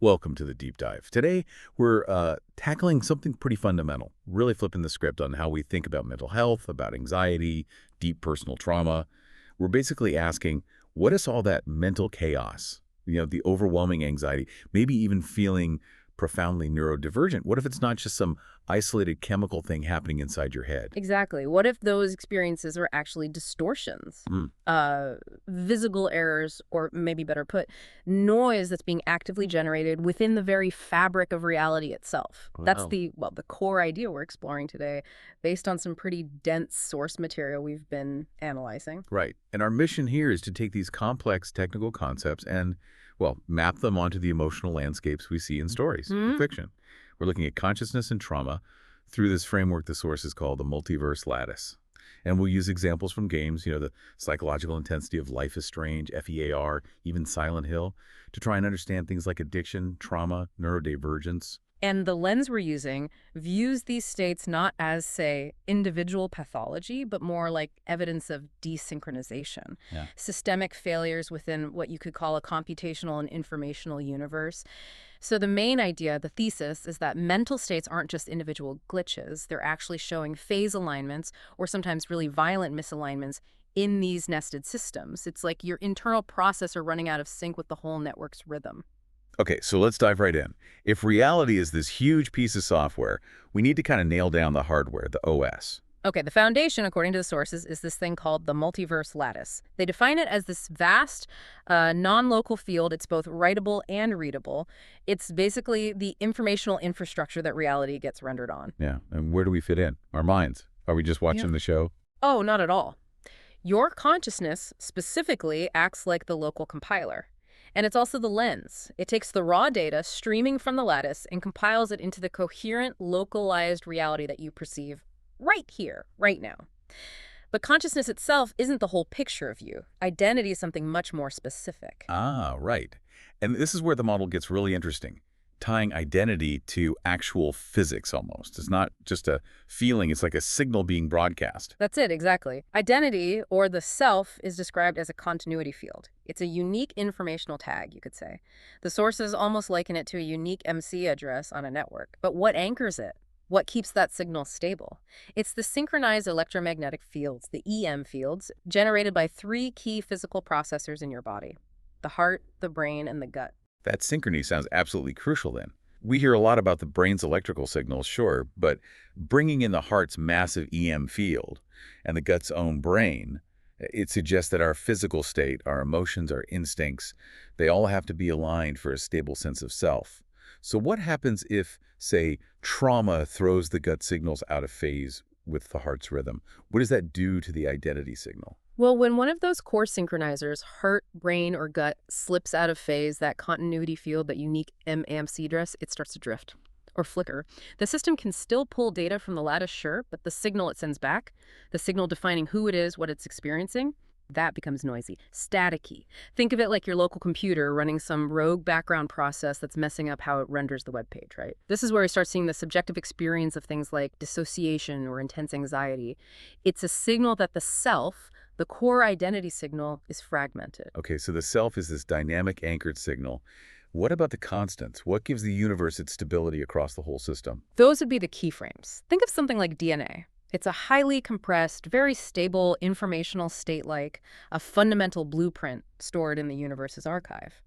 Welcome to the deep dive. Today, we're tackling something pretty fundamental, really flipping the script on how we think about mental health, about anxiety, deep personal trauma. We're basically asking, what is all that mental chaos? The overwhelming anxiety, maybe even feeling profoundly neurodivergent. What if it's not just some isolated chemical thing happening inside your head? Exactly. What if those experiences are actually distortions, Mm. visible errors, or maybe better put, noise that's being actively generated within the very fabric of reality itself? That's Wow. the core idea we're exploring today, based on some pretty dense source material we've been analyzing. Right. And our mission here is to take these complex technical concepts and, well, map them onto the emotional landscapes we see in stories and Hmm. fiction. We're looking at consciousness and trauma through this framework the source is called the Multiverse Lattice. And we'll use examples from games, the psychological intensity of Life is Strange, F.e.a.r, even Silent Hill, to try and understand things like addiction, trauma, neurodivergence. And the lens we're using views these states not as, say, individual pathology, but more like evidence of desynchronization, Yeah. systemic failures within what you could call a computational and informational universe. So the main idea, the thesis, is that mental states aren't just individual glitches. They're actually showing phase alignments or sometimes really violent misalignments in these nested systems. It's like your internal processor running out of sync with the whole network's rhythm. Okay, so let's dive right in. If reality is this huge piece of software, we need to kind of nail down the hardware, the OS. Okay, the foundation, according to the sources, is this thing called the multiverse lattice. They define it as this vast, non-local field. It's both writable and readable. It's basically the informational infrastructure that reality gets rendered on. Yeah, and where do we fit in? Our minds. Are we just Yeah. watching the show? Oh, not at all. Your consciousness specifically acts like the local compiler. And it's also the lens. It takes the raw data streaming from the lattice and compiles it into the coherent, localized reality that you perceive right here, right now. But consciousness itself isn't the whole picture of you. Identity is something much more specific. Ah, right. And this is where the model gets really interesting, tying identity to actual physics almost. It's not just a feeling, it's like a signal being broadcast. That's it, exactly. Identity, or the self, is described as a continuity field. It's a unique informational tag, you could say. The sources almost liken it to a unique MC address on a network. But what anchors it? What keeps that signal stable? It's the synchronized electromagnetic fields, the EM fields, generated by three key physical processors in your body: the heart, the brain, and the gut. That synchrony sounds absolutely crucial then. We hear a lot about the brain's electrical signals, sure, but bringing in the heart's massive EM field and the gut's own brain, it suggests that our physical state, our emotions, our instincts, they all have to be aligned for a stable sense of self. So what happens if, say, trauma throws the gut signals out of phase with the heart's rhythm? What does that do to the identity signal? Well, when one of those core synchronizers, heart, brain, or gut, slips out of phase, that continuity field, that unique MAMC address, it starts to drift or flicker. The system can still pull data from the lattice, sure, but the signal it sends back, the signal defining who it is, what it's experiencing, that becomes noisy, staticky. Think of it like your local computer running some rogue background process that's messing up how it renders the web page, right? This is where we start seeing the subjective experience of things like dissociation or intense anxiety. It's a signal that the self, the core identity signal, is fragmented. Okay, so the self is this dynamic anchored signal. What about the constants? What gives the universe its stability across the whole system? Those would be the keyframes. Think of something like DNA. It's a highly compressed, very stable informational state, like a fundamental blueprint stored in the universe's archive.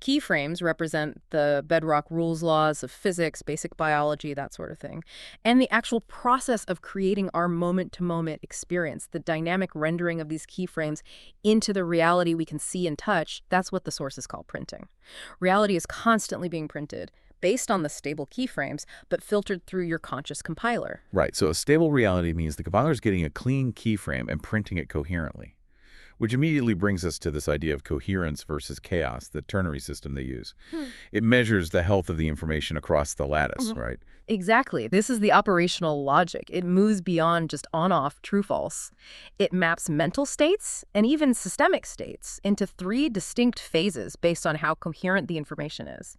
Keyframes represent the bedrock rules, laws of physics, basic biology, that sort of thing. And the actual process of creating our moment-to-moment experience, the dynamic rendering of these keyframes into the reality we can see and touch, that's what the sources call printing. Reality is constantly being printed, based on the stable keyframes, but filtered through your conscious compiler. Right, so a stable reality means the compiler is getting a clean keyframe and printing it coherently, which immediately brings us to this idea of coherence versus chaos, the ternary system they use. It measures the health of the information across the lattice, right? Exactly. This is the operational logic. It moves beyond just on-off, true-false. It maps mental states and even systemic states into three distinct phases based on how coherent the information is.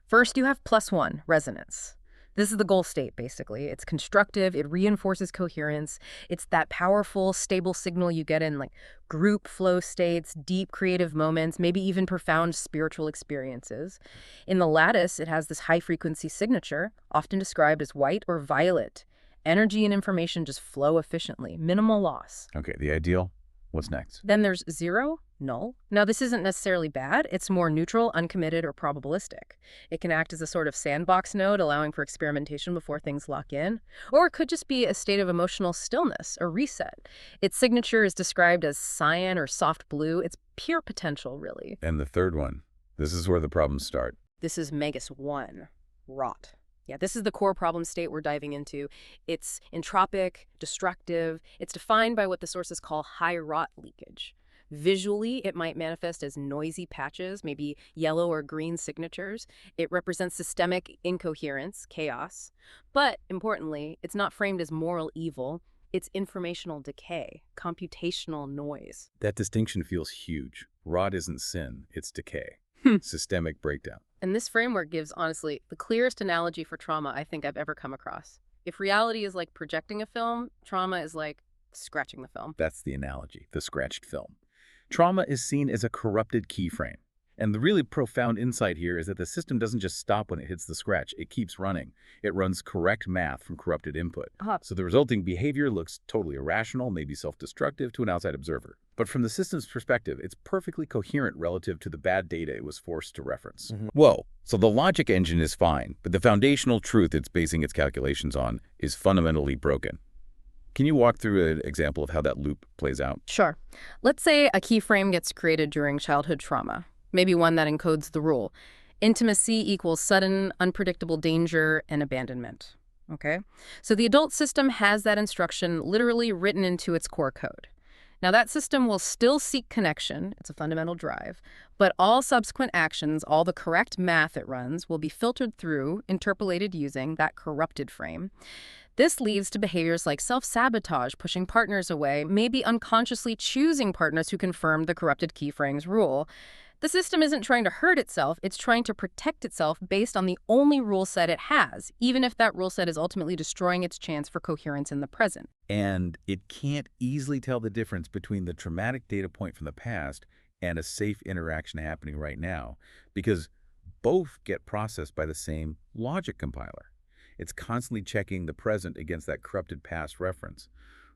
First, you have +1, resonance. This is the goal state, basically. It's constructive, it reinforces coherence. It's that powerful, stable signal you get in like group flow states, deep creative moments, maybe even profound spiritual experiences. In the lattice, it has this high-frequency signature, often described as white or violet. Energy and information just flow efficiently, minimal loss. Okay, the ideal. What's next? Then there's 0, null. Now, this isn't necessarily bad. It's more neutral, uncommitted, or probabilistic. It can act as a sort of sandbox node, allowing for experimentation before things lock in. Or it could just be a state of emotional stillness, or reset. Its signature is described as cyan or soft blue. It's pure potential, really. And the third one. This is where the problems start. This is Megas 1, rot. Yeah, this is the core problem state we're diving into. It's entropic, destructive. It's defined by what the sources call high rot leakage. Visually, it might manifest as noisy patches, maybe yellow or green signatures. It represents systemic incoherence, chaos. But importantly, it's not framed as moral evil. It's informational decay, computational noise. That distinction feels huge. Rot isn't sin, it's decay. Systemic breakdown. And this framework gives, honestly, the clearest analogy for trauma I think I've ever come across. If reality is like projecting a film, trauma is like scratching the film. That's the analogy, the scratched film. Trauma is seen as a corrupted keyframe. And the really profound insight here is that the system doesn't just stop when it hits the scratch. It keeps running. It runs correct math from corrupted input. So the resulting behavior looks totally irrational, maybe self-destructive to an outside observer. But from the system's perspective, it's perfectly coherent relative to the bad data it was forced to reference. Whoa, so the logic engine is fine, but the foundational truth it's basing its calculations on is fundamentally broken. Can you walk through an example of how that loop plays out? Sure. Let's say a keyframe gets created during childhood trauma. Maybe one that encodes the rule. Intimacy equals sudden, unpredictable danger and abandonment. Okay? So the adult system has that instruction literally written into its core code. Now that system will still seek connection, it's a fundamental drive, but all subsequent actions, all the correct math it runs, will be filtered through, interpolated using that corrupted frame. This leads to behaviors like self-sabotage, pushing partners away, maybe unconsciously choosing partners who confirm the corrupted keyframe's rule. The system isn't trying to hurt itself, it's trying to protect itself based on the only rule set it has, even if that rule set is ultimately destroying its chance for coherence in the present. And it can't easily tell the difference between the traumatic data point from the past and a safe interaction happening right now, because both get processed by the same logic compiler. It's constantly checking the present against that corrupted past reference.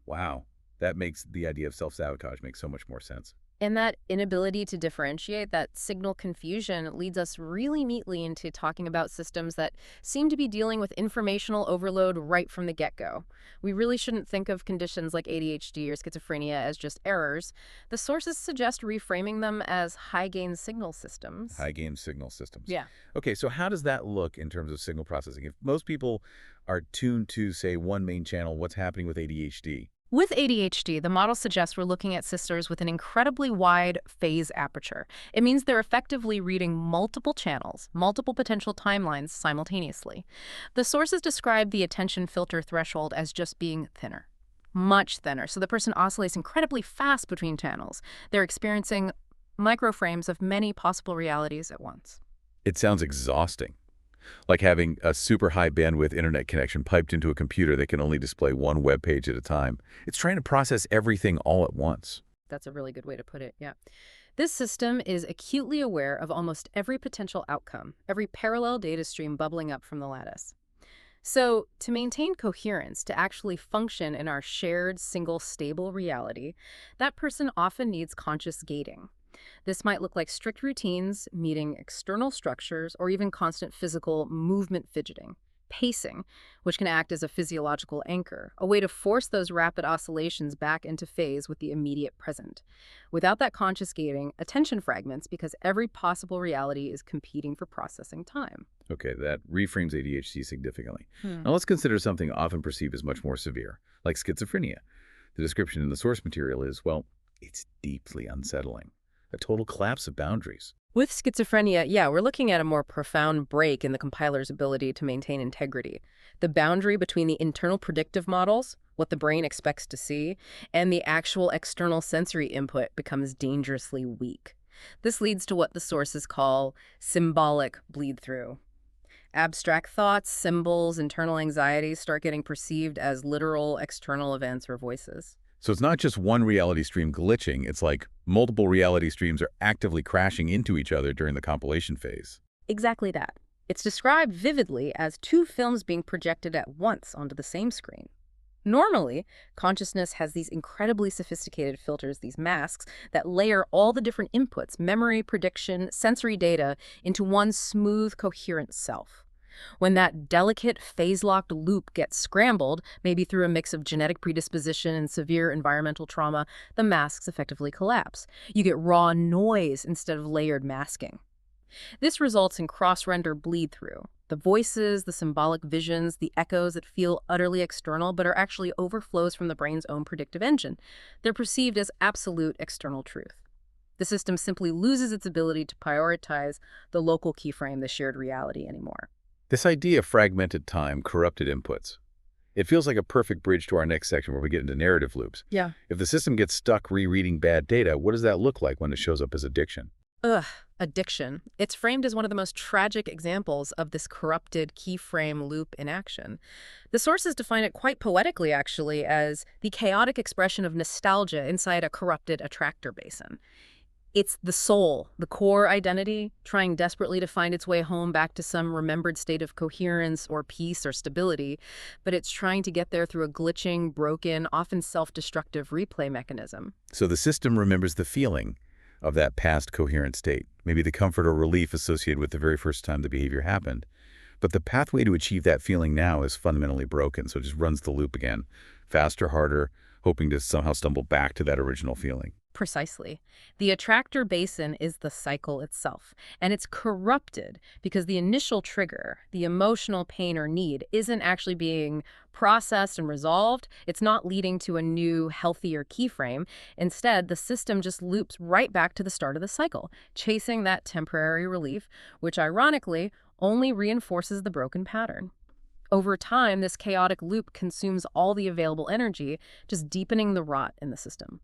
Wow, that makes the idea of self-sabotage make so much more sense. And that inability to differentiate, that signal confusion, leads us really neatly into talking about systems that seem to be dealing with informational overload right from the get-go. We really shouldn't think of conditions like ADHD or schizophrenia as just errors. The sources suggest reframing them as high-gain signal systems. High-gain signal systems. Yeah. Okay, so how does that look in terms of signal processing? If most people are tuned to, say, one main channel, what's happening with ADHD? With ADHD, the model suggests we're looking at systems with an incredibly wide phase aperture. It means they're effectively reading multiple channels, multiple potential timelines simultaneously. The sources describe the attention filter threshold as just being thinner, much thinner, so the person oscillates incredibly fast between channels. They're experiencing microframes of many possible realities at once. It sounds exhausting. Like having a super high bandwidth internet connection piped into a computer that can only display one web page at a time. It's trying to process everything all at once. That's a really good way to put it, yeah. This system is acutely aware of almost every potential outcome, every parallel data stream bubbling up from the lattice. So, to maintain coherence, to actually function in our shared, single, stable reality, that person often needs conscious gating. This might look like strict routines, meeting external structures, or even constant physical movement fidgeting. Pacing, which can act as a physiological anchor, a way to force those rapid oscillations back into phase with the immediate present. Without that conscious gating, attention fragments because every possible reality is competing for processing time. Okay, that reframes ADHD significantly. Now let's consider something often perceived as much more severe, like schizophrenia. The description in the source material is, well, it's deeply unsettling. A total collapse of boundaries. With schizophrenia, yeah, we're looking at a more profound break in the compiler's ability to maintain integrity. The boundary between the internal predictive models, what the brain expects to see, and the actual external sensory input becomes dangerously weak. This leads to what the sources call symbolic bleed-through. Abstract thoughts, symbols, internal anxieties start getting perceived as literal external events or voices. So it's not just one reality stream glitching, it's like multiple reality streams are actively crashing into each other during the compilation phase. Exactly that. It's described vividly as two films being projected at once onto the same screen. Normally, consciousness has these incredibly sophisticated filters, these masks, that layer all the different inputs, memory, prediction, sensory data, into one smooth, coherent self. When that delicate, phase-locked loop gets scrambled, maybe through a mix of genetic predisposition and severe environmental trauma, the masks effectively collapse. You get raw noise instead of layered masking. This results in cross-render bleed-through. The voices, the symbolic visions, the echoes that feel utterly external but are actually overflows from the brain's own predictive engine. They're perceived as absolute external truth. The system simply loses its ability to prioritize the local keyframe, the shared reality, anymore. This idea of fragmented time, corrupted inputs, it feels like a perfect bridge to our next section where we get into narrative loops. Yeah. If the system gets stuck rereading bad data, what does that look like when it shows up as addiction? Ugh, addiction. It's framed as one of the most tragic examples of this corrupted keyframe loop in action. The sources define it quite poetically, actually, as the chaotic expression of nostalgia inside a corrupted attractor basin. It's the soul, the core identity, trying desperately to find its way home back to some remembered state of coherence or peace or stability, but it's trying to get there through a glitching, broken, often self-destructive replay mechanism. So the system remembers the feeling of that past coherent state, maybe the comfort or relief associated with the very first time the behavior happened. But the pathway to achieve that feeling now is fundamentally broken, so it just runs the loop again, faster, harder, hoping to somehow stumble back to that original feeling. Precisely. The attractor basin is the cycle itself, and it's corrupted because the initial trigger, the emotional pain or need, isn't actually being processed and resolved. It's not leading to a new, healthier keyframe. Instead, the system just loops right back to the start of the cycle, chasing that temporary relief, which ironically only reinforces the broken pattern. Over time, this chaotic loop consumes all the available energy, just deepening the rot in the system.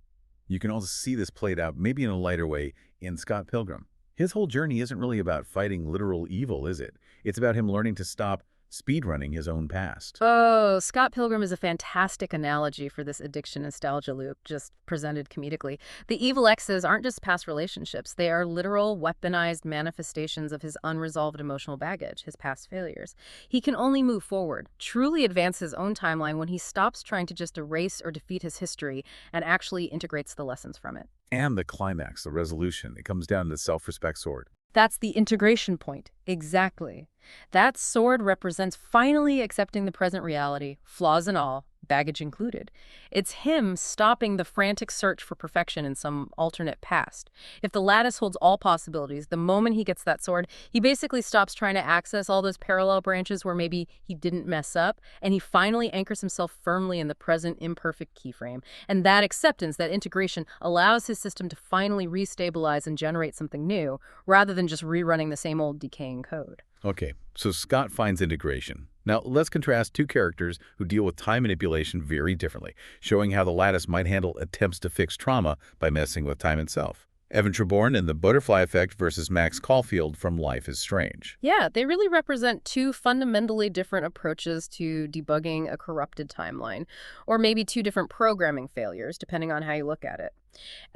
You can also see this played out, maybe in a lighter way, in Scott Pilgrim. His whole journey isn't really about fighting literal evil, is it? It's about him learning to stop speedrunning his own past. Oh, Scott Pilgrim is a fantastic analogy for this addiction nostalgia loop, just presented comedically. The evil exes aren't just past relationships. They are literal, weaponized manifestations of his unresolved emotional baggage, his past failures. He can only move forward, truly advance his own timeline when he stops trying to just erase or defeat his history and actually integrates the lessons from it. And the climax, the resolution, it comes down to the self-respect sword. That's the integration point. Exactly. That sword represents finally accepting the present reality, flaws and all, baggage included. It's him stopping the frantic search for perfection in some alternate past. If the lattice holds all possibilities, the moment he gets that sword, he basically stops trying to access all those parallel branches where maybe he didn't mess up, and he finally anchors himself firmly in the present imperfect keyframe. And that acceptance, that integration, allows his system to finally restabilize and generate something new, rather than just rerunning the same old decaying code. Okay, so Scott finds integration. Now, let's contrast two characters who deal with time manipulation very differently, showing how the lattice might handle attempts to fix trauma by messing with time itself. Evan Treborn in The Butterfly Effect versus Max Caulfield from Life is Strange. Yeah, they really represent two fundamentally different approaches to debugging a corrupted timeline, or maybe two different programming failures, depending on how you look at it.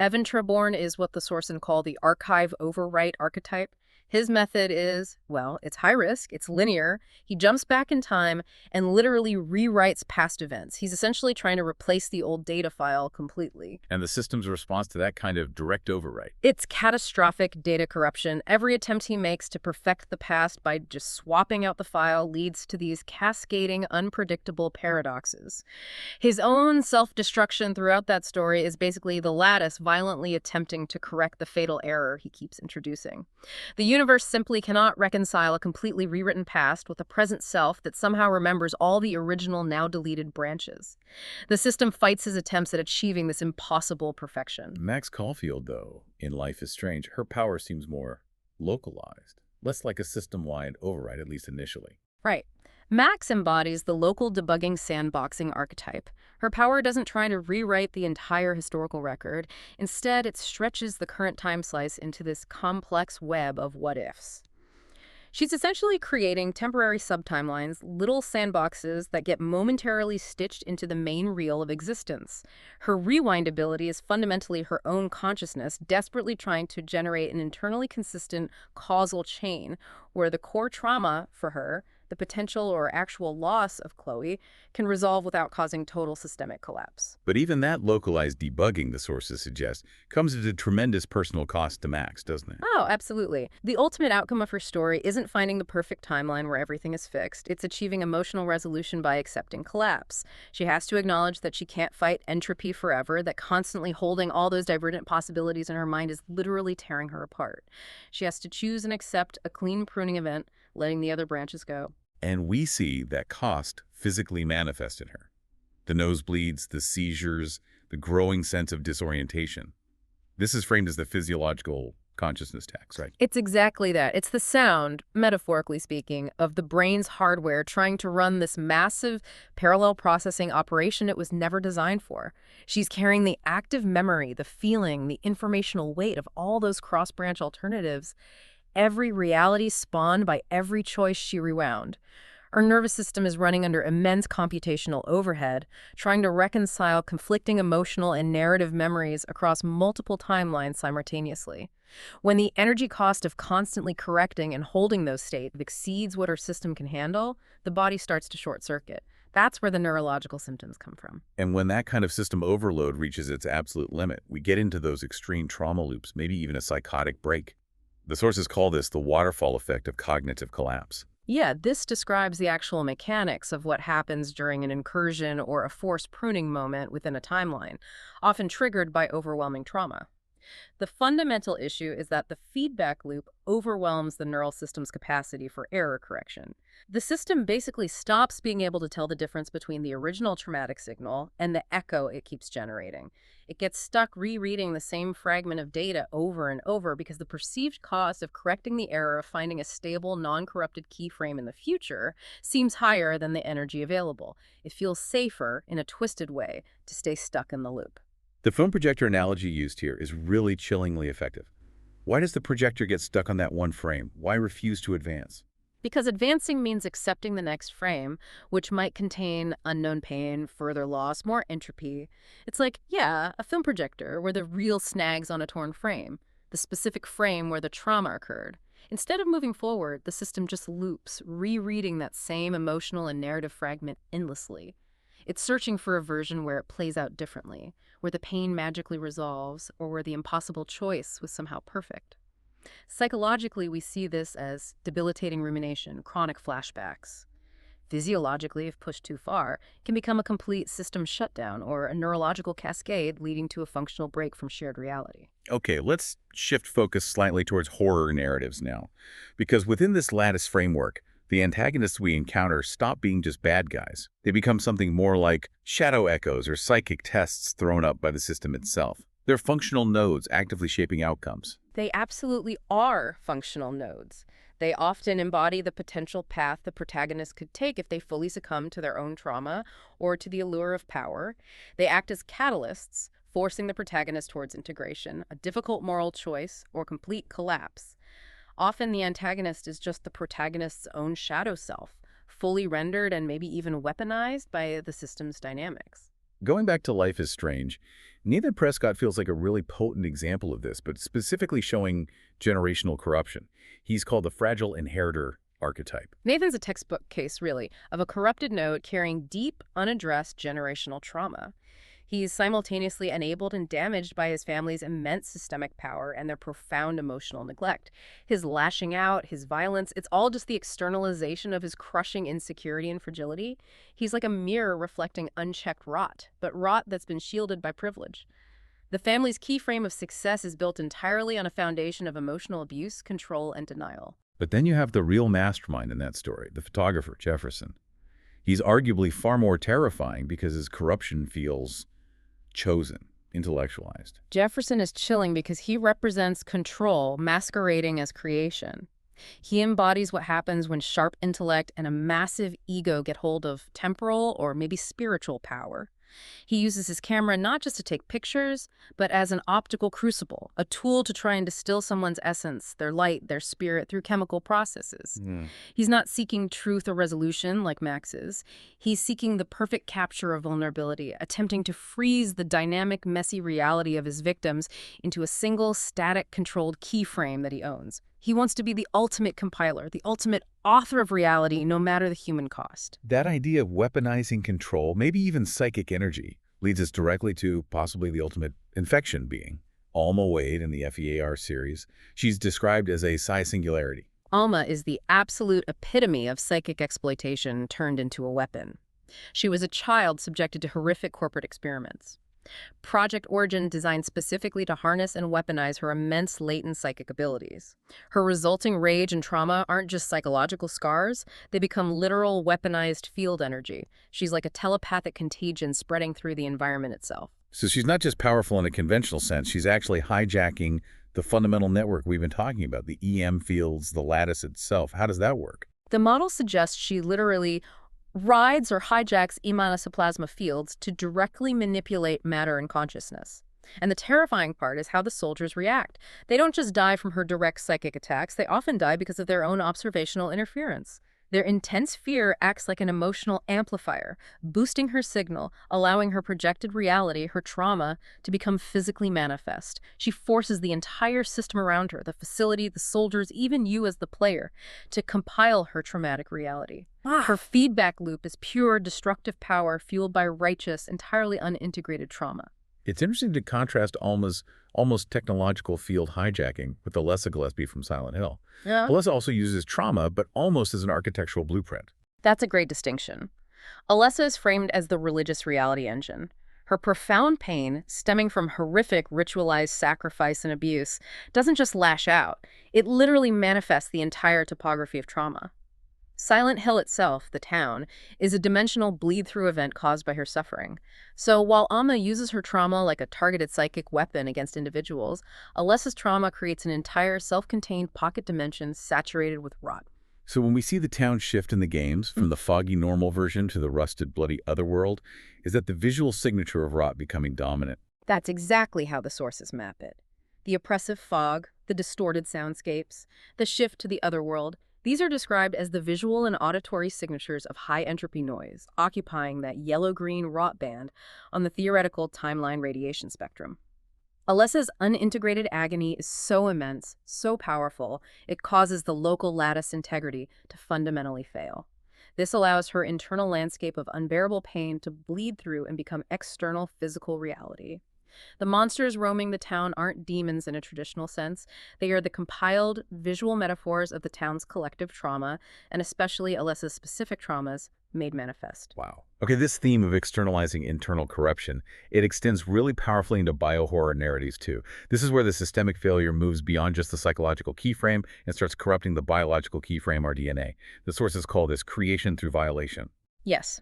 Evan Treborn is what the sources call the archive overwrite archetype. His method is, well, it's high risk, it's linear. He jumps back in time and literally rewrites past events. He's essentially trying to replace the old data file completely. And the system's response to that kind of direct overwrite. It's catastrophic data corruption. Every attempt he makes to perfect the past by just swapping out the file leads to these cascading, unpredictable paradoxes. His own self-destruction throughout that story is basically the lattice violently attempting to correct the fatal error he keeps introducing. The universe simply cannot reconcile a completely rewritten past with a present self that somehow remembers all the original, now deleted branches. The system fights his attempts at achieving this impossible perfection. Max Caulfield, though, in Life is Strange, her power seems more localized, less like a system-wide override, at least initially. Right. Max embodies the local debugging sandboxing archetype. Her power doesn't try to rewrite the entire historical record. Instead, it stretches the current time slice into this complex web of what-ifs. She's essentially creating temporary subtimelines, little sandboxes that get momentarily stitched into the main reel of existence. Her rewind ability is fundamentally her own consciousness, desperately trying to generate an internally consistent causal chain, where the core trauma for her, the potential or actual loss of Chloe, can resolve without causing total systemic collapse. But even that localized debugging, the sources suggest, comes at a tremendous personal cost to Max, doesn't it? Oh, absolutely. The ultimate outcome of her story isn't finding the perfect timeline where everything is fixed. It's achieving emotional resolution by accepting collapse. She has to acknowledge that she can't fight entropy forever, that constantly holding all those divergent possibilities in her mind is literally tearing her apart. She has to choose and accept a clean pruning event, letting the other branches go. And we see that cost physically manifest in her. The nosebleeds, the seizures, the growing sense of disorientation. This is framed as the physiological consciousness tax, right? It's exactly that. It's the sound, metaphorically speaking, of the brain's hardware trying to run this massive parallel processing operation it was never designed for. She's carrying the active memory, the feeling, the informational weight of all those cross-branch alternatives, every reality spawned by every choice she rewound. Our nervous system is running under immense computational overhead, trying to reconcile conflicting emotional and narrative memories across multiple timelines simultaneously. When the energy cost of constantly correcting and holding those states exceeds what our system can handle, the body starts to short circuit. That's where the neurological symptoms come from. And when that kind of system overload reaches its absolute limit, we get into those extreme trauma loops, maybe even a psychotic break. The sources call this the waterfall effect of cognitive collapse. Yeah, this describes the actual mechanics of what happens during an incursion or a forced pruning moment within a timeline, often triggered by overwhelming trauma. The fundamental issue is that the feedback loop overwhelms the neural system's capacity for error correction. The system basically stops being able to tell the difference between the original traumatic signal and the echo it keeps generating. It gets stuck rereading the same fragment of data over and over because the perceived cost of correcting the error of finding a stable, non-corrupted keyframe in the future seems higher than the energy available. It feels safer, in a twisted way, to stay stuck in the loop. The film projector analogy used here is really chillingly effective. Why does the projector get stuck on that one frame? Why refuse to advance? Because advancing means accepting the next frame, which might contain unknown pain, further loss, more entropy. It's like, yeah, a film projector where the reel snags on a torn frame, the specific frame where the trauma occurred. Instead of moving forward, the system just loops, rereading that same emotional and narrative fragment endlessly. It's searching for a version where it plays out differently, where the pain magically resolves, or where the impossible choice was somehow perfect. Psychologically, we see this as debilitating rumination, chronic flashbacks. Physiologically, if pushed too far, it can become a complete system shutdown or a neurological cascade leading to a functional break from shared reality. Okay, let's shift focus slightly towards horror narratives now. Because within this lattice framework, the antagonists we encounter stop being just bad guys. They become something more like shadow echoes or psychic tests thrown up by the system itself. They're functional nodes actively shaping outcomes. They absolutely are functional nodes. They often embody the potential path the protagonist could take if they fully succumb to their own trauma or to the allure of power. They act as catalysts, forcing the protagonist towards integration, a difficult moral choice, or complete collapse. Often the antagonist is just the protagonist's own shadow self, fully rendered and maybe even weaponized by the system's dynamics. Going back to Life is Strange, Nathan Prescott feels like a really potent example of this, but specifically showing generational corruption. He's called the fragile inheritor archetype. Nathan's a textbook case, really, of a corrupted node carrying deep, unaddressed generational trauma. He's simultaneously enabled and damaged by his family's immense systemic power and their profound emotional neglect. His lashing out, his violence, it's all just the externalization of his crushing insecurity and fragility. He's like a mirror reflecting unchecked rot, but rot that's been shielded by privilege. The family's key frame of success is built entirely on a foundation of emotional abuse, control, and denial. But then you have the real mastermind in that story, the photographer, Jefferson. He's arguably far more terrifying because his corruption feels chosen, intellectualized. Jefferson is chilling because he represents control masquerading as creation. He embodies what happens when sharp intellect and a massive ego get hold of temporal or maybe spiritual power. He uses his camera not just to take pictures, but as an optical crucible, a tool to try and distill someone's essence, their light, their spirit through chemical processes. Hmm. He's not seeking truth or resolution like Max is. He's seeking the perfect capture of vulnerability, attempting to freeze the dynamic, messy reality of his victims into a single, static, controlled keyframe that he owns. He wants to be the ultimate compiler, the ultimate author of reality, no matter the human cost. That idea of weaponizing control, maybe even psychic energy, leads us directly to possibly the ultimate infection being. Alma Wade in the F.e.a.r. series, she's described as a psi singularity. Alma is the absolute epitome of psychic exploitation turned into a weapon. She was a child subjected to horrific corporate experiments. Project Origin designed specifically to harness and weaponize her immense latent psychic abilities. Her resulting rage and trauma aren't just psychological scars, they become literal weaponized field energy. She's like a telepathic contagion spreading through the environment itself. So she's not just powerful in a conventional sense, she's actually hijacking the fundamental network we've been talking about, the EM fields, the lattice itself. How does that work? The model suggests she literally rides or hijacks emanoplasma fields to directly manipulate matter and consciousness. And the terrifying part is how the soldiers react. They don't just die from her direct psychic attacks, they often die because of their own observational interference. Their intense fear acts like an emotional amplifier, boosting her signal, allowing her projected reality, her trauma, to become physically manifest. She forces the entire system around her, the facility, the soldiers, even you as the player, to compile her traumatic reality. Her feedback loop is pure destructive power fueled by righteous, entirely unintegrated trauma. It's interesting to contrast Alma's almost technological field hijacking with Alessa Gillespie from Silent Hill. Yeah. Alessa also uses trauma, but almost as an architectural blueprint. That's a great distinction. Alessa is framed as the religious reality engine. Her profound pain, stemming from horrific ritualized sacrifice and abuse, doesn't just lash out. It literally manifests the entire topography of trauma. Silent Hill itself, the town, is a dimensional bleed-through event caused by her suffering. So while Alma uses her trauma like a targeted psychic weapon against individuals, Alessa's trauma creates an entire self-contained pocket dimension saturated with rot. So when we see the town shift in the games, from the foggy normal version to the rusted, bloody otherworld, is that the visual signature of rot becoming dominant? That's exactly how the sources map it. The oppressive fog, the distorted soundscapes, the shift to the otherworld, these are described as the visual and auditory signatures of high-entropy noise, occupying that yellow-green rot band on the theoretical timeline radiation spectrum. Alessa's unintegrated agony is so immense, so powerful, it causes the local lattice integrity to fundamentally fail. This allows her internal landscape of unbearable pain to bleed through and become external physical reality. The monsters roaming the town aren't demons in a traditional sense. They are the compiled visual metaphors of the town's collective trauma, and especially Alessa's specific traumas, made manifest. Wow. Okay, this theme of externalizing internal corruption, it extends really powerfully into biohorror narratives too. This is where the systemic failure moves beyond just the psychological keyframe and starts corrupting the biological keyframe, our DNA. The sources call this creation through violation. Yes.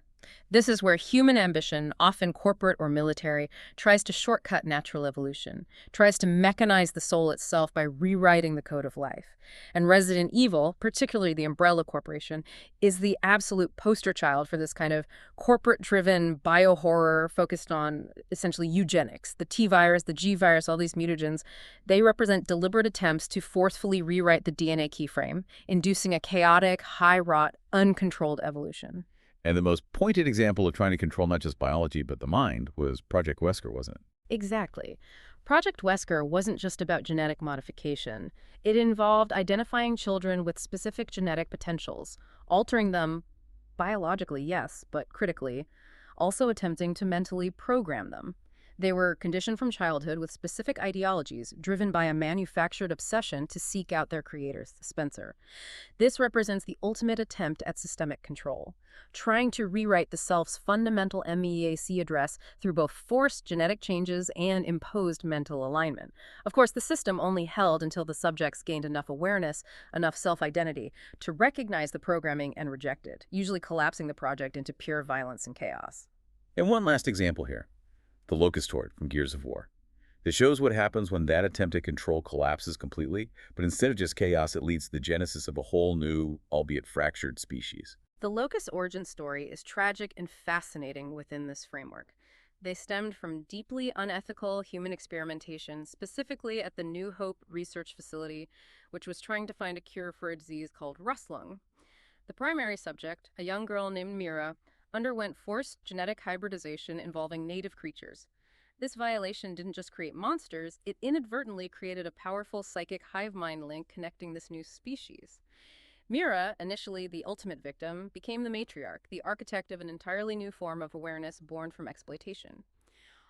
This is where human ambition, often corporate or military, tries to shortcut natural evolution, tries to mechanize the soul itself by rewriting the code of life. And Resident Evil, particularly the Umbrella Corporation, is the absolute poster child for this kind of corporate-driven biohorror focused on essentially eugenics. The T-virus, the G-virus, all these mutagens, they represent deliberate attempts to forcefully rewrite the DNA keyframe, inducing a chaotic, high-wrought, uncontrolled evolution. And the most pointed example of trying to control not just biology but the mind was Project Wesker, wasn't it? Exactly. Project Wesker wasn't just about genetic modification. It involved identifying children with specific genetic potentials, altering them biologically, yes, but critically, also attempting to mentally program them. They were conditioned from childhood with specific ideologies driven by a manufactured obsession to seek out their creators, Spencer. This represents the ultimate attempt at systemic control, trying to rewrite the self's fundamental MEAC address through both forced genetic changes and imposed mental alignment. Of course, the system only held until the subjects gained enough awareness, enough self-identity, to recognize the programming and reject it, usually collapsing the project into pure violence and chaos. And one last example here. The Locust Horde from Gears of War. This shows what happens when that attempt at control collapses completely, but instead of just chaos, it leads to the genesis of a whole new, albeit fractured, species. The Locust origin story is tragic and fascinating within this framework. They stemmed from deeply unethical human experimentation, specifically at the New Hope Research Facility, which was trying to find a cure for a disease called rust lung. The primary subject, a young girl named Mira, underwent forced genetic hybridization involving native creatures. This violation didn't just create monsters, it inadvertently created a powerful psychic hive mind link connecting this new species. Mira, initially the ultimate victim, became the matriarch, the architect of an entirely new form of awareness born from exploitation.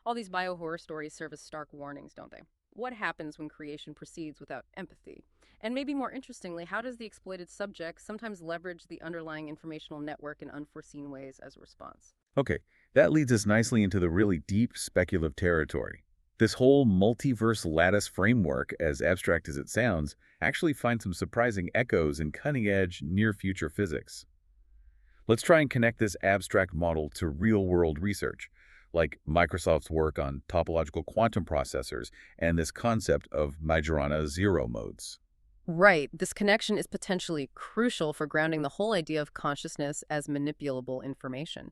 All these bio-horror stories serve as stark warnings, don't they? What happens when creation proceeds without empathy? And maybe more interestingly, how does the exploited subject sometimes leverage the underlying informational network in unforeseen ways as a response? Okay, that leads us nicely into the really deep speculative territory. This whole multiverse lattice framework, as abstract as it sounds, actually finds some surprising echoes in cutting-edge, near-future physics. Let's try and connect this abstract model to real-world research, like Microsoft's work on topological quantum processors and this concept of Majorana zero modes. Right. This connection is potentially crucial for grounding the whole idea of consciousness as manipulable information.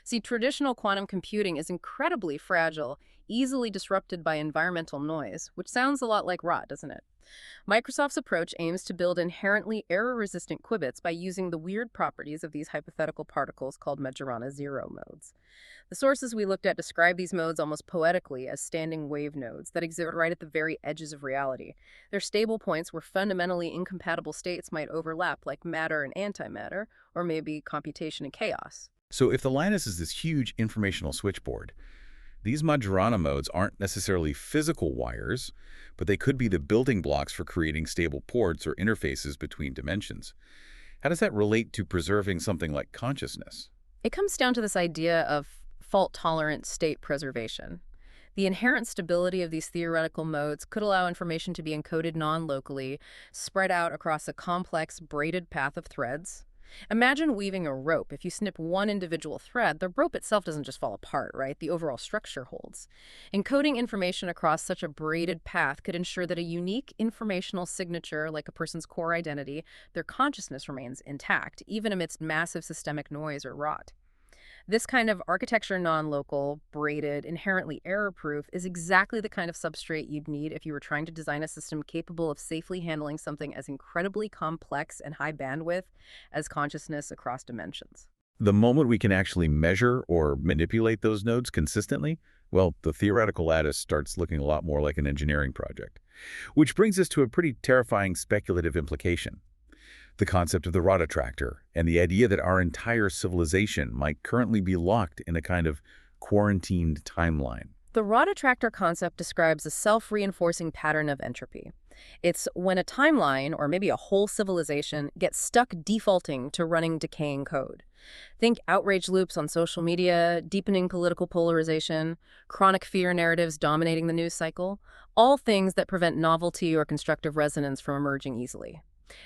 See, traditional quantum computing is incredibly fragile, easily disrupted by environmental noise, which sounds a lot like rot, doesn't it? Microsoft's approach aims to build inherently error-resistant qubits by using the weird properties of these hypothetical particles called Majorana zero modes. The sources we looked at describe these modes almost poetically as standing wave nodes that exist right at the very edges of reality. They're stable points where fundamentally incompatible states might overlap, like matter and antimatter, or maybe computation and chaos. So if the lattice is this huge informational switchboard, these Majorana modes aren't necessarily physical wires, but they could be the building blocks for creating stable ports or interfaces between dimensions. How does that relate to preserving something like consciousness? It comes down to this idea of fault-tolerant state preservation. The inherent stability of these theoretical modes could allow information to be encoded non-locally, spread out across a complex, braided path of threads. Imagine weaving a rope. If you snip one individual thread, the rope itself doesn't just fall apart, right? The overall structure holds. Encoding information across such a braided path could ensure that a unique informational signature, like a person's core identity, their consciousness remains intact, even amidst massive systemic noise or rot. This kind of architecture non-local, braided, inherently error-proof is exactly the kind of substrate you'd need if you were trying to design a system capable of safely handling something as incredibly complex and high bandwidth as consciousness across dimensions. The moment we can actually measure or manipulate those nodes consistently, well, the theoretical lattice starts looking a lot more like an engineering project. Which brings us to a pretty terrifying speculative implication. The concept of the rot attractor, and the idea that our entire civilization might currently be locked in a kind of quarantined timeline. The rod attractor concept describes a self-reinforcing pattern of entropy. It's when a timeline, or maybe a whole civilization, gets stuck defaulting to running decaying code. Think outrage loops on social media, deepening political polarization, chronic fear narratives dominating the news cycle, all things that prevent novelty or constructive resonance from emerging easily.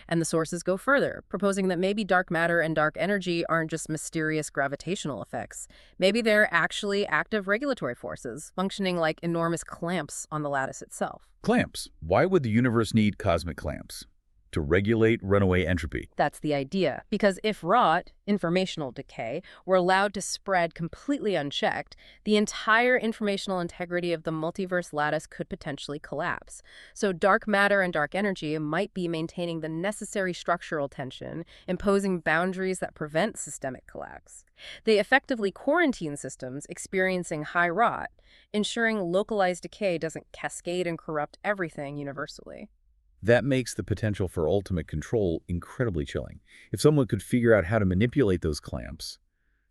And the sources go further, proposing that maybe dark matter and dark energy aren't just mysterious gravitational effects. Maybe they're actually active regulatory forces, functioning like enormous clamps on the lattice itself. Clamps. Why would the universe need cosmic clamps? To regulate runaway entropy. That's the idea. Because if rot, informational decay, were allowed to spread completely unchecked, the entire informational integrity of the multiverse lattice could potentially collapse. So dark matter and dark energy might be maintaining the necessary structural tension, imposing boundaries that prevent systemic collapse. They effectively quarantine systems experiencing high rot, ensuring localized decay doesn't cascade and corrupt everything universally. That makes the potential for ultimate control incredibly chilling. If someone could figure out how to manipulate those clamps,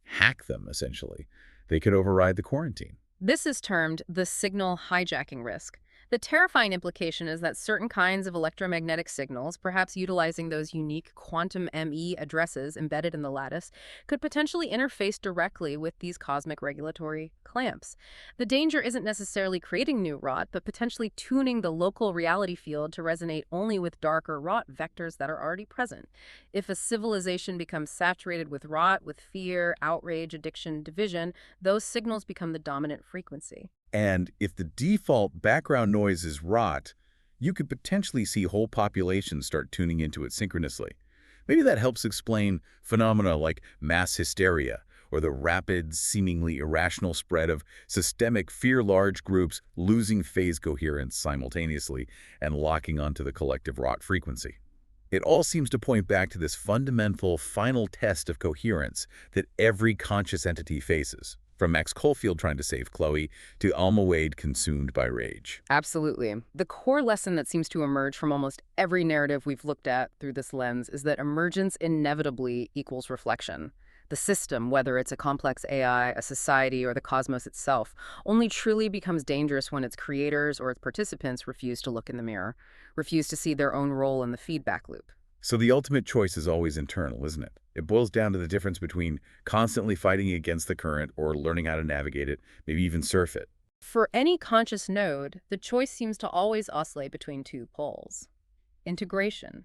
hack them essentially, they could override the quarantine. This is termed the signal hijacking risk. The terrifying implication is that certain kinds of electromagnetic signals, perhaps utilizing those unique quantum ME addresses embedded in the lattice, could potentially interface directly with these cosmic regulatory clamps. The danger isn't necessarily creating new rot, but potentially tuning the local reality field to resonate only with dark or rot vectors that are already present. If a civilization becomes saturated with rot, with fear, outrage, addiction, division, those signals become the dominant frequency. And if the default background noise is rot, you could potentially see whole populations start tuning into it synchronously. Maybe that helps explain phenomena like mass hysteria or the rapid, seemingly irrational spread of systemic fear, large groups losing phase coherence simultaneously and locking onto the collective rot frequency. It all seems to point back to this fundamental final test of coherence that every conscious entity faces, from Max Caulfield trying to save Chloe to Alma Wade consumed by rage. Absolutely. The core lesson that seems to emerge from almost every narrative we've looked at through this lens is that emergence inevitably equals reflection. The system, whether it's a complex AI, a society, or the cosmos itself, only truly becomes dangerous when its creators or its participants refuse to look in the mirror, refuse to see their own role in the feedback loop. So the ultimate choice is always internal, isn't it? It boils down to the difference between constantly fighting against the current or learning how to navigate it, maybe even surf it. For any conscious node, the choice seems to always oscillate between two poles. Integration,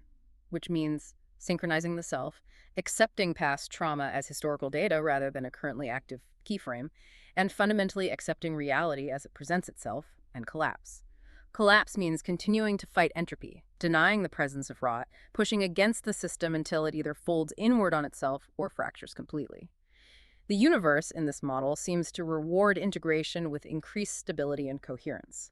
which means synchronizing the self, accepting past trauma as historical data rather than a currently active keyframe, and fundamentally accepting reality as it presents itself, and collapse. Collapse means continuing to fight entropy, denying the presence of rot, pushing against the system until it either folds inward on itself or fractures completely. The universe in this model seems to reward integration with increased stability and coherence.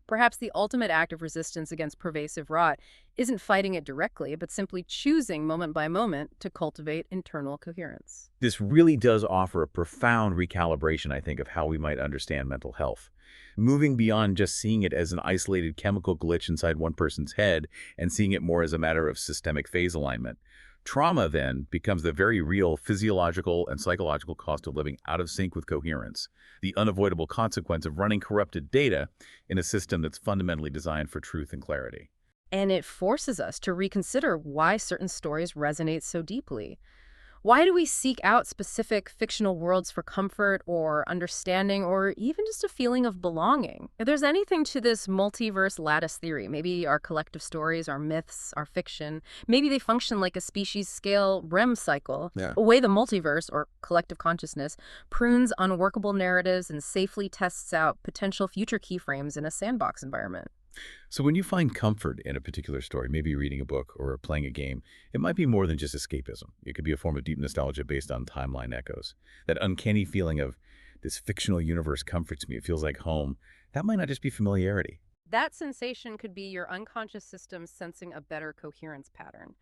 Perhaps the ultimate act of resistance against pervasive rot isn't fighting it directly, but simply choosing moment by moment to cultivate internal coherence. This really does offer a profound recalibration, I think, of how we might understand mental health. Moving beyond just seeing it as an isolated chemical glitch inside one person's head and seeing it more as a matter of systemic phase alignment. Trauma, then, becomes the very real physiological and psychological cost of living out of sync with coherence, the unavoidable consequence of running corrupted data in a system that's fundamentally designed for truth and clarity. And it forces us to reconsider why certain stories resonate so deeply. Why do we seek out specific fictional worlds for comfort or understanding or even just a feeling of belonging? If there's anything to this multiverse lattice theory, maybe our collective stories, our myths, our fiction, maybe they function like a species-scale REM cycle, Yeah. a way the multiverse, or collective consciousness, prunes unworkable narratives and safely tests out potential future keyframes in a sandbox environment. So when you find comfort in a particular story, maybe reading a book or playing a game, it might be more than just escapism. It could be a form of deep nostalgia based on timeline echoes. That uncanny feeling of this fictional universe comforts me, it feels like home. That might not just be familiarity. That sensation could be your unconscious system sensing a better coherence pattern.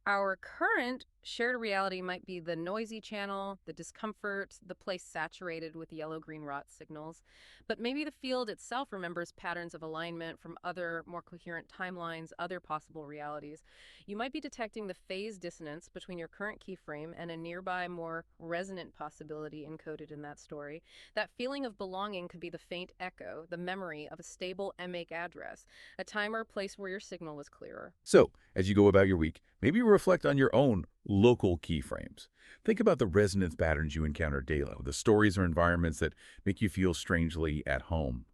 Our current shared reality might be the noisy channel, the discomfort, the place saturated with yellow-green rot signals. But maybe the field itself remembers patterns of alignment from other, more coherent timelines, other possible realities. You might be detecting the phase dissonance between your current keyframe and a nearby, more resonant possibility encoded in that story. That feeling of belonging could be the faint echo, the memory of a stable MAC address, a time or place where your signal was clearer. So, as you go about your week, maybe reflect on your own local keyframes. Think about the resonance patterns you encounter daily, the stories or environments that make you feel strangely at home.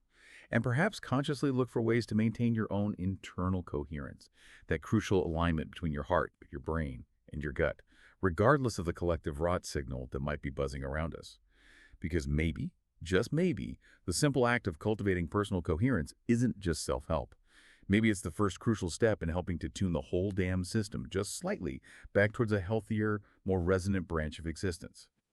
And perhaps consciously look for ways to maintain your own internal coherence, that crucial alignment between your heart, your brain, and your gut, regardless of the collective rot signal that might be buzzing around us. Because maybe, just maybe, the simple act of cultivating personal coherence isn't just self-help. Maybe it's the first crucial step in helping to tune the whole damn system just slightly back towards a healthier, more resonant branch of existence.